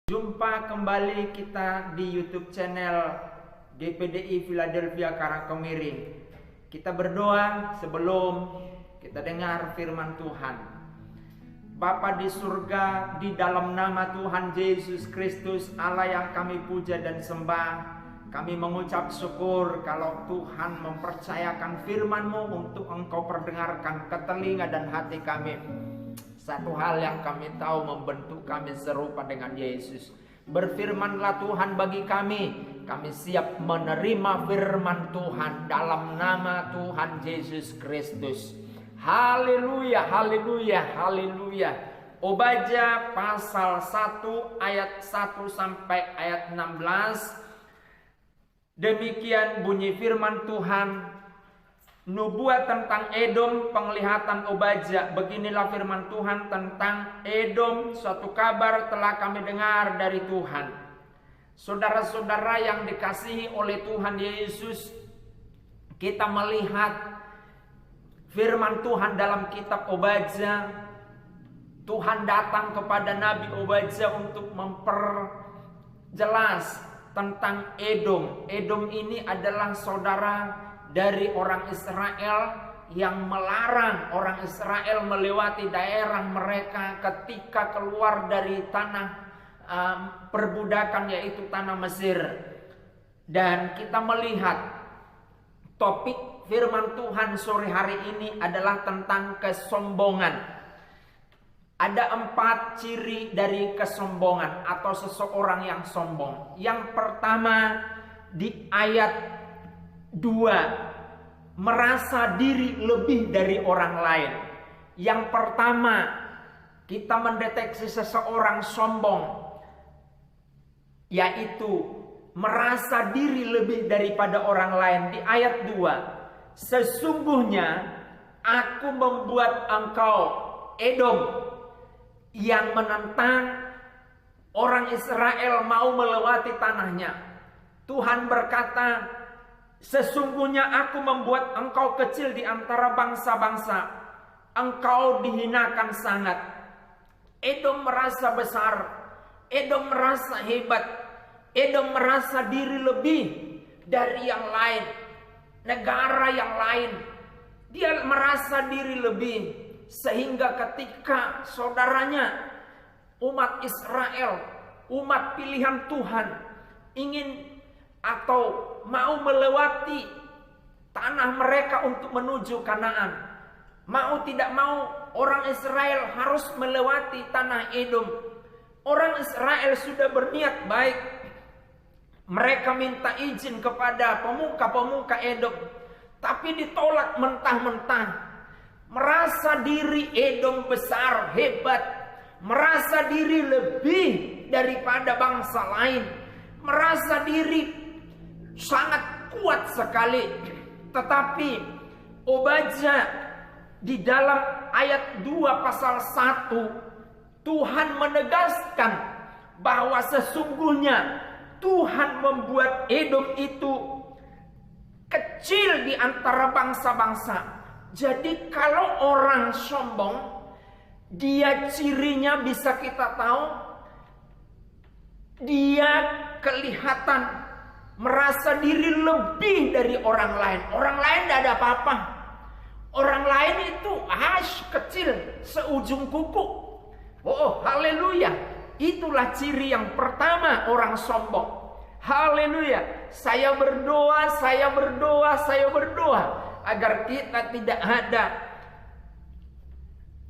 Jumpa kembali kita di YouTube channel GPDI Philadelphia Karangkemiring. Kita berdoa sebelum kita dengar firman Tuhan. Bapa di surga, di dalam nama Tuhan Yesus Kristus, Allah yang kami puja dan sembah, kami mengucap syukur kalau Tuhan mempercayakan firman-Mu untuk Engkau perdengarkan ke telinga dan hati kami. Satu hal yang kami tahu membentuk kami serupa dengan Yesus. Berfirmanlah Tuhan bagi kami siap menerima firman Tuhan dalam nama Tuhan Yesus Kristus. Haleluya, haleluya, haleluya. Obadya pasal 1 ayat 1 sampai ayat 16. Demikian bunyi firman Tuhan. Nubuat tentang Edom, penglihatan Obadya. Beginilah firman Tuhan tentang Edom. Suatu kabar telah kami dengar dari Tuhan. Saudara-saudara yang dikasihi oleh Tuhan Yesus, kita melihat firman Tuhan dalam kitab Obadya. Tuhan datang kepada Nabi Obadya untuk memperjelas tentang Edom. Edom ini adalah saudara dari orang Israel yang melarang orang Israel melewati daerah mereka ketika keluar dari tanah perbudakan, yaitu tanah Mesir. Dan kita melihat topik firman Tuhan sore hari ini adalah tentang kesombongan. Ada 4 ciri dari kesombongan atau seseorang yang sombong. Yang pertama di ayat 2, merasa diri lebih dari orang lain. Yang pertama, kita mendeteksi seseorang sombong, yaitu merasa diri lebih daripada orang lain. Di ayat 2, sesungguhnya aku membuat engkau Edom yang menentang orang Israel mau melewati tanahnya. Tuhan berkata, sesungguhnya aku membuat engkau kecil di antara bangsa-bangsa. Engkau dihinakan sangat. Edom merasa besar. Edom merasa hebat. Edom merasa diri lebih dari yang lain. Negara yang lain. Dia merasa diri lebih. Sehingga ketika saudaranya, umat Israel, umat pilihan Tuhan, ingin atau mau melewati tanah mereka untuk menuju Kanaan, mau tidak mau orang Israel harus melewati tanah Edom. Orang Israel sudah berniat baik. Mereka minta izin kepada pemuka-pemuka Edom, tapi ditolak mentah-mentah. Merasa diri Edom besar, hebat, merasa diri lebih daripada bangsa lain, merasa diri sangat kuat sekali. Tetapi Obadya di dalam ayat 2 pasal 1, Tuhan menegaskan bahwa sesungguhnya Tuhan membuat Edom itu kecil di antara bangsa-bangsa. Jadi kalau orang sombong, dia cirinya bisa kita tahu, dia kelihatan merasa diri lebih dari orang lain. Orang lain tidak ada apa-apa. Orang lain itu kecil seujung kuku. Oh, haleluya. Itulah ciri yang pertama orang sombong. Haleluya. Saya berdoa agar kita tidak ada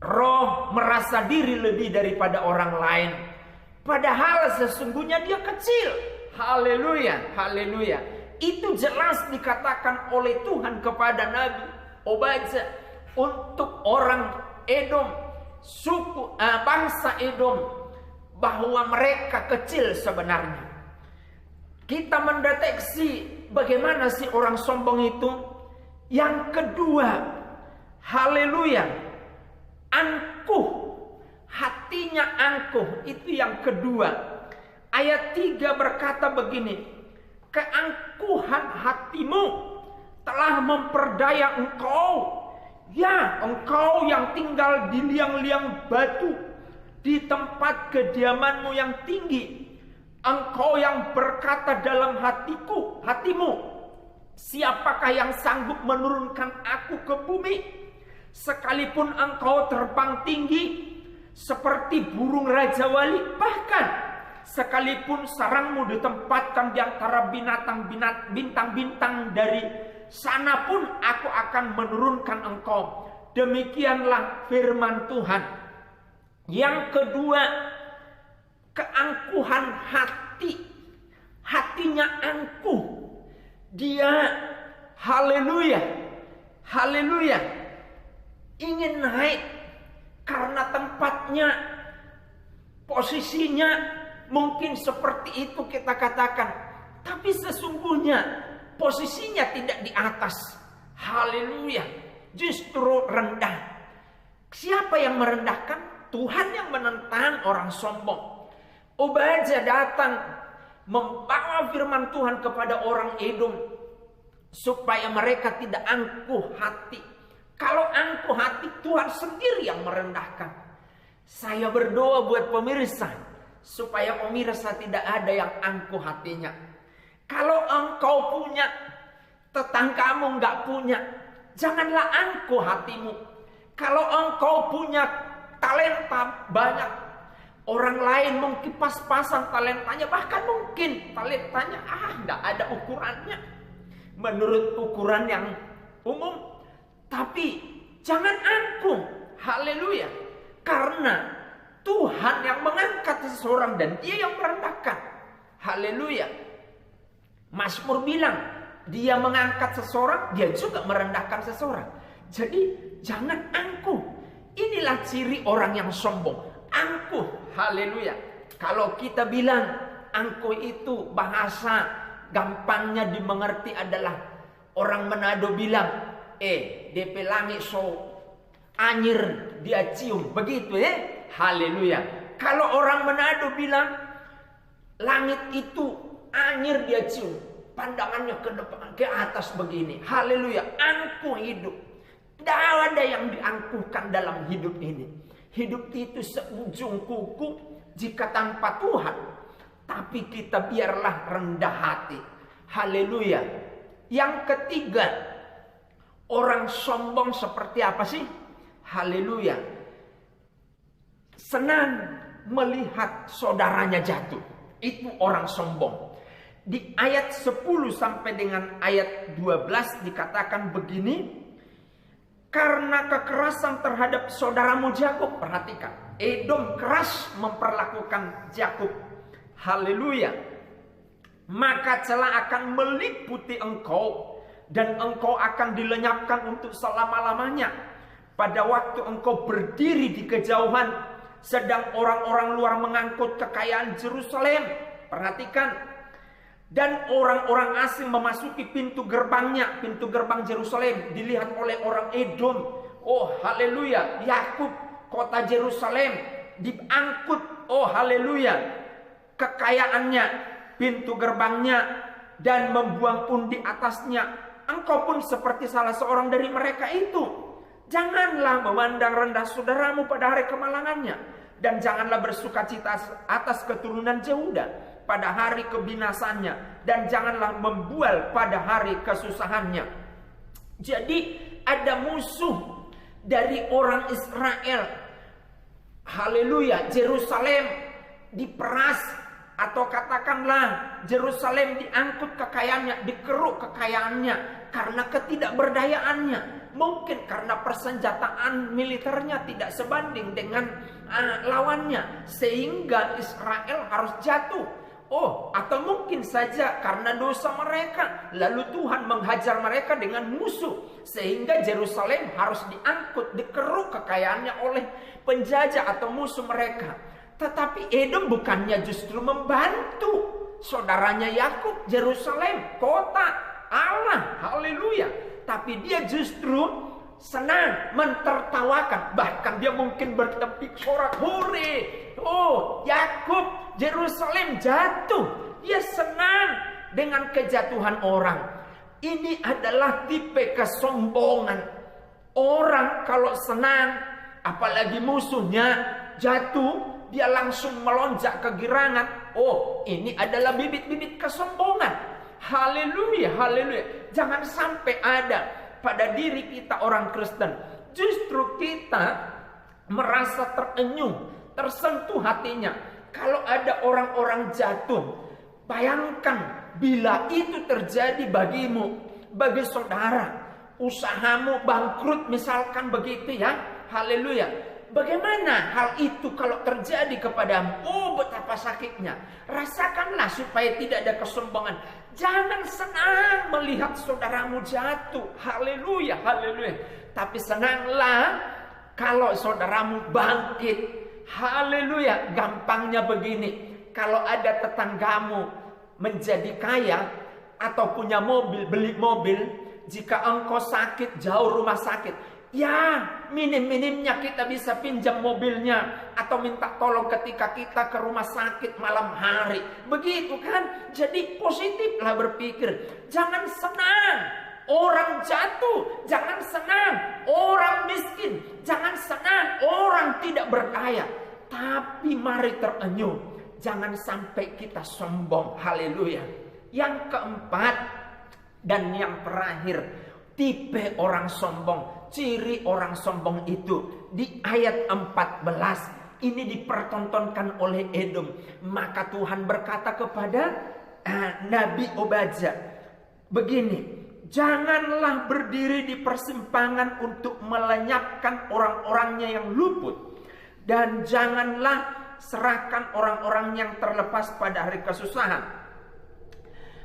roh merasa diri lebih daripada orang lain. Padahal sesungguhnya dia kecil. Haleluya, haleluya. Itu jelas dikatakan oleh Tuhan kepada Nabi Obadya untuk orang Edom, suku bangsa Edom, bahwa mereka kecil sebenarnya. Kita mendeteksi bagaimana sih orang sombong itu. Yang kedua, haleluya, angkuh, hatinya angkuh. Itu yang kedua. Ayat 3 berkata begini, keangkuhan hatimu telah memperdaya engkau. Ya, engkau yang tinggal di liang-liang batu, di tempat kediamanmu yang tinggi. Engkau yang berkata dalam hatimu, siapakah yang sanggup menurunkan aku ke bumi? Sekalipun engkau terbang tinggi seperti burung Raja Wali, bahkan sekalipun sarangmu ditempatkan di antara bintang-bintang dari sana pun aku akan menurunkan engkau. Demikianlah firman Tuhan. Yang kedua, keangkuhan hati. Hatinya angkuh. Dia haleluya, haleluya, ingin naik karena tempatnya, posisinya mungkin seperti itu kita katakan, tapi sesungguhnya posisinya tidak di atas. Haleluya, justru rendah. Siapa yang merendahkan? Tuhan yang menentang orang sombong. Obadya datang membawa firman Tuhan kepada orang Edom supaya mereka tidak angkuh hati. Kalau angkuh hati, Tuhan sendiri yang merendahkan. Saya berdoa buat pemirsa supaya pemirsa tidak ada yang angkuh hatinya. Kalau engkau punya, tetanggamu nggak punya, janganlah angkuh hatimu. Kalau engkau punya talenta banyak, orang lain mungkin pas-pasan talentanya, bahkan mungkin talentanya nggak ada ukurannya menurut ukuran yang umum. Tapi jangan angkuh, haleluya, karena Tuhan yang mengangkat seseorang dan Dia yang merendahkan, haleluya. Mazmur bilang Dia mengangkat seseorang, Dia juga merendahkan seseorang. Jadi jangan angkuh. Inilah ciri orang yang sombong, angkuh, haleluya. Kalau kita bilang angkuh itu bahasa gampangnya dimengerti adalah orang Manado bilang, DP langit so anyir dia cium, begitu ya, haleluya. Kalau orang Manado bilang langit itu anyir dia cium, pandangannya ke depan, ke atas begini, haleluya, angkuh hidup. Tidak ada yang diangkuhkan dalam hidup ini. Hidup itu seujung kuku jika tanpa Tuhan. Tapi kita biarlah rendah hati. Haleluya. Yang ketiga, orang sombong seperti apa sih? Haleluya. Senang melihat saudaranya jatuh. Itu orang sombong. Di ayat 10 sampai dengan ayat 12 dikatakan begini. Karena kekerasan terhadap saudaramu Yakub, perhatikan, Edom keras memperlakukan Yakub. Haleluya. Maka celah akan meliputi engkau dan engkau akan dilenyapkan untuk selama-lamanya. Pada waktu engkau berdiri di kejauhan, sedang orang-orang luar mengangkut kekayaan Yerusalem. Perhatikan. Dan orang-orang asing memasuki pintu gerbangnya. Pintu gerbang Yerusalem dilihat oleh orang Edom. Oh haleluya, Yakub, kota Yerusalem diangkut. Oh haleluya, kekayaannya, pintu gerbangnya, dan membuang pundi atasnya. Engkau pun seperti salah seorang dari mereka itu. Janganlah memandang rendah saudaramu pada hari kemalangannya, dan janganlah bersukacita atas keturunan Yehuda pada hari kebinasannya, dan janganlah membual pada hari kesusahannya. Jadi ada musuh dari orang Israel. Haleluya, Yerusalem diperas, atau katakanlah Yerusalem diangkut kekayaannya, dikeruk kekayaannya karena ketidakberdayaannya. Mungkin karena persenjataan militernya tidak sebanding dengan lawannya, sehingga Israel harus jatuh. Atau mungkin saja karena dosa mereka, lalu Tuhan menghajar mereka dengan musuh, sehingga Yerusalem harus diangkut, dikeruk kekayaannya oleh penjajah atau musuh mereka. Tetapi Edom bukannya justru membantu saudaranya Yakub, Yerusalem, kota Allah, haleluya. Tapi dia justru senang mentertawakan, bahkan dia mungkin bertepik sorak, hore, Yakub, Yerusalem jatuh. Dia senang dengan kejatuhan orang. Ini adalah tipe kesombongan. Orang kalau senang, apalagi musuhnya jatuh, dia langsung melonjak kegirangan. Oh, ini adalah bibit-bibit kesombongan. Haleluya, haleluya. Jangan sampai ada pada diri kita orang Kristen. Justru kita merasa terenyuh, tersentuh hatinya kalau ada orang-orang jatuh. Bayangkan bila itu terjadi bagimu, bagi saudara, usahamu bangkrut misalkan begitu ya. Haleluya. Bagaimana hal itu kalau terjadi kepadamu? Oh, betapa sakitnya. Rasakanlah supaya tidak ada kesombongan. Jangan senang melihat saudaramu jatuh. Haleluya, haleluya. Tapi senanglah kalau saudaramu bangkit. Haleluya. Gampangnya begini. Kalau ada tetanggamu menjadi kaya atau punya mobil, beli mobil, jika engkau sakit jauh rumah sakit, ya minim-minimnya kita bisa pinjam mobilnya atau minta tolong ketika kita ke rumah sakit malam hari. Begitu kan? Jadi positiflah berpikir. Jangan senang orang jatuh, jangan senang orang miskin, jangan senang orang tidak berdaya. Tapi mari terenyuh. Jangan sampai kita sombong. Haleluya. Yang keempat dan yang terakhir, tipe orang sombong, ciri orang sombong itu di ayat 14 ini dipertontonkan oleh Edom. Maka Tuhan berkata kepada Nabi Obadja begini, janganlah berdiri di persimpangan untuk melenyapkan orang-orangnya yang luput, dan janganlah serahkan orang-orang yang terlepas pada hari kesusahan.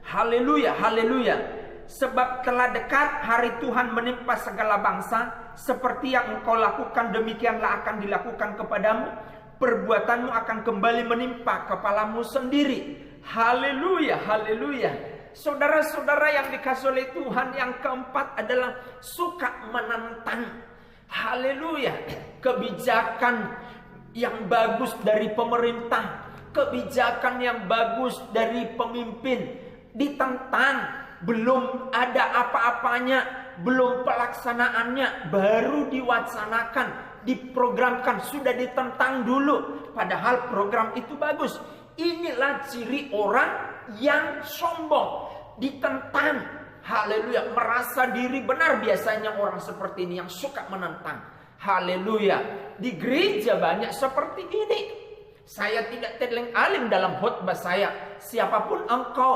Haleluya, haleluya. Sebab telah dekat hari Tuhan menimpa segala bangsa. Seperti yang engkau lakukan, demikianlah akan dilakukan kepadamu. Perbuatanmu akan kembali menimpa kepalamu sendiri. Haleluya, haleluya. Saudara-saudara yang dikasihi oleh Tuhan, yang keempat adalah suka menentang. Haleluya. Kebijakan yang bagus dari pemerintah, kebijakan yang bagus dari pemimpin ditentang, belum ada apa-apanya, belum pelaksanaannya, baru diwacanakan, diprogramkan, sudah ditentang dulu, padahal program itu bagus. Inilah ciri orang yang sombong, ditentang. Haleluya, merasa diri benar biasanya orang seperti ini yang suka menentang. Haleluya. Di gereja banyak seperti ini. Saya tidak terleng-aling dalam khotbah saya. Siapapun engkau,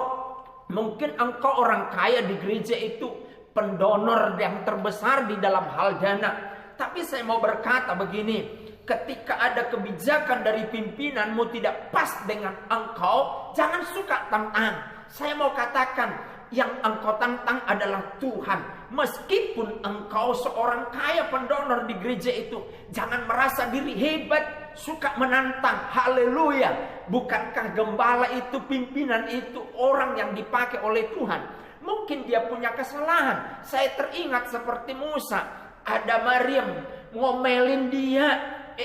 mungkin engkau orang kaya di gereja itu, pendonor yang terbesar di dalam hal dana. Tapi saya mau berkata begini, ketika ada kebijakan dari pimpinanmu tidak pas dengan engkau, jangan suka tantang. Saya mau katakan, yang engkau tantang adalah Tuhan. Meskipun engkau seorang kaya pendonor di gereja itu, jangan merasa diri hebat, suka menantang. Haleluya. Bukankah gembala itu, pimpinan itu orang yang dipakai oleh Tuhan? Mungkin dia punya kesalahan. Saya teringat seperti Musa. Ada Maryam ngomelin dia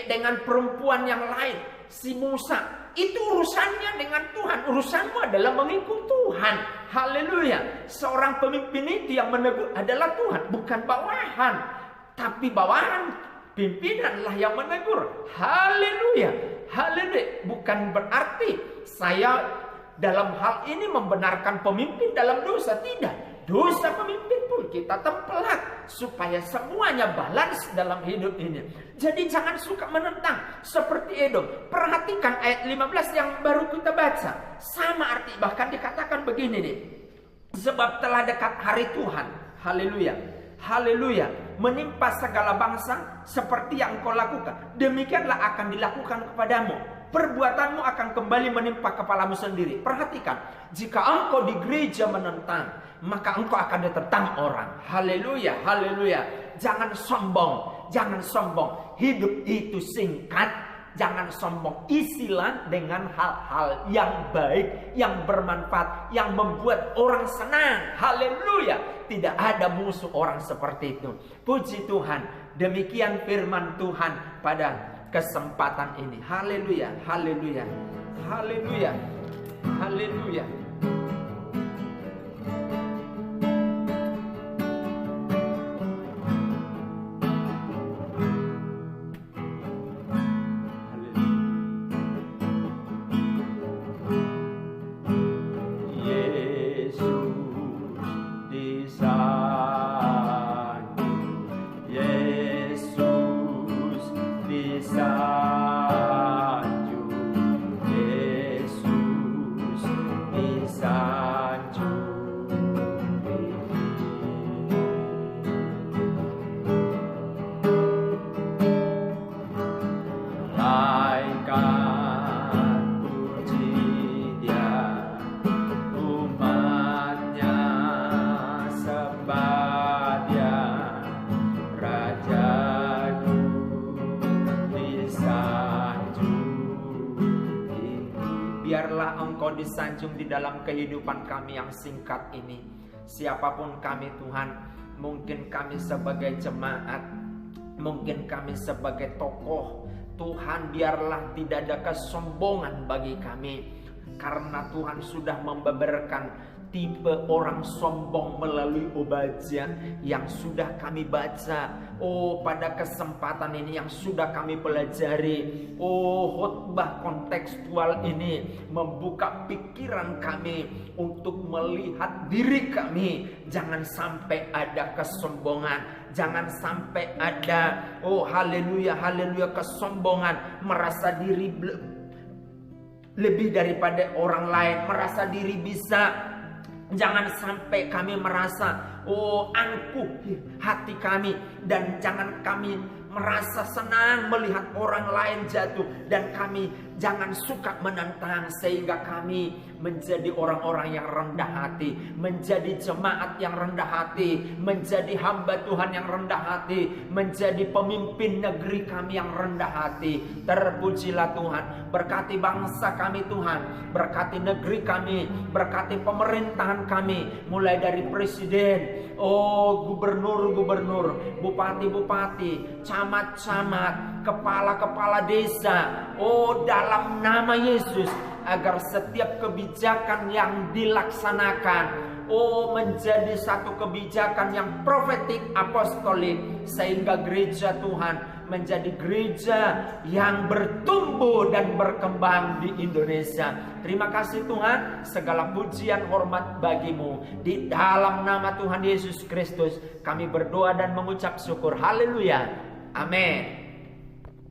dengan perempuan yang lain. Si Musa, itu urusannya dengan Tuhan. Urusanmu adalah mengikut Tuhan. Haleluya. Seorang pemimpin itu yang menegur adalah Tuhan, bukan bawahan. Tapi bawahan, pimpinanlah yang menegur. Haleluya. Haleluya. Bukan berarti saya dalam hal ini membenarkan pemimpin dalam dosa. Tidak. Dosa pemimpin pun kita tempelak supaya semuanya balance dalam hidup ini. Jadi jangan suka menentang seperti Edom. Perhatikan ayat 15 yang baru kita baca. Sama arti, bahkan dikatakan begini nih. Sebab telah dekat hari Tuhan. Haleluya. Haleluya. Menimpa segala bangsa seperti yang engkau lakukan, demikianlah akan dilakukan kepadamu. Perbuatanmu akan kembali menimpa kepalamu sendiri. Perhatikan, jika engkau di gereja menentang, maka engkau akan ditentang orang. Haleluya, haleluya. Jangan sombong, jangan sombong. Hidup itu singkat, jangan sombong. Isilah dengan hal-hal yang baik, yang bermanfaat, yang membuat orang senang. Haleluya. Tidak ada musuh orang seperti itu. Puji Tuhan. Demikian firman Tuhan pada kesempatan ini. Haleluya, haleluya, haleluya, haleluya. biarlah Engkau disanjung di dalam kehidupan kami yang singkat ini. Siapapun kami Tuhan, mungkin kami sebagai jemaat, mungkin kami sebagai tokoh, Tuhan biarlah tidak ada kesombongan bagi kami, karena Tuhan sudah membeberkan tipe orang sombong melalui Obadya yang sudah kami baca. Oh, pada kesempatan ini yang sudah kami pelajari, oh, khotbah kontekstual ini membuka pikiran kami untuk melihat diri kami. Jangan sampai ada kesombongan, jangan sampai ada, oh haleluya, haleluya, kesombongan, merasa diri lebih daripada orang lain, merasa diri bisa. Jangan sampai kami merasa, oh, angkuh hati kami, dan jangan kami merasa senang melihat orang lain jatuh, dan kami jangan suka menentang, sehingga kami menjadi orang-orang yang rendah hati, menjadi jemaat yang rendah hati, menjadi hamba Tuhan yang rendah hati, menjadi pemimpin negeri kami yang rendah hati. Terpujilah Tuhan. Berkati bangsa kami Tuhan, berkati negeri kami, berkati pemerintahan kami, mulai dari presiden, oh, gubernur-gubernur, bupati-bupati, camat-camat, kepala-kepala desa, oh, dalam nama Yesus, agar setiap kebijakan yang dilaksanakan, oh, menjadi satu kebijakan yang profetik, apostolik, sehingga gereja Tuhan menjadi gereja yang bertumbuh dan berkembang di Indonesia. Terima kasih Tuhan, segala pujian hormat bagimu. Di dalam nama Tuhan Yesus Kristus kami berdoa dan mengucap syukur. Haleluya. Amin.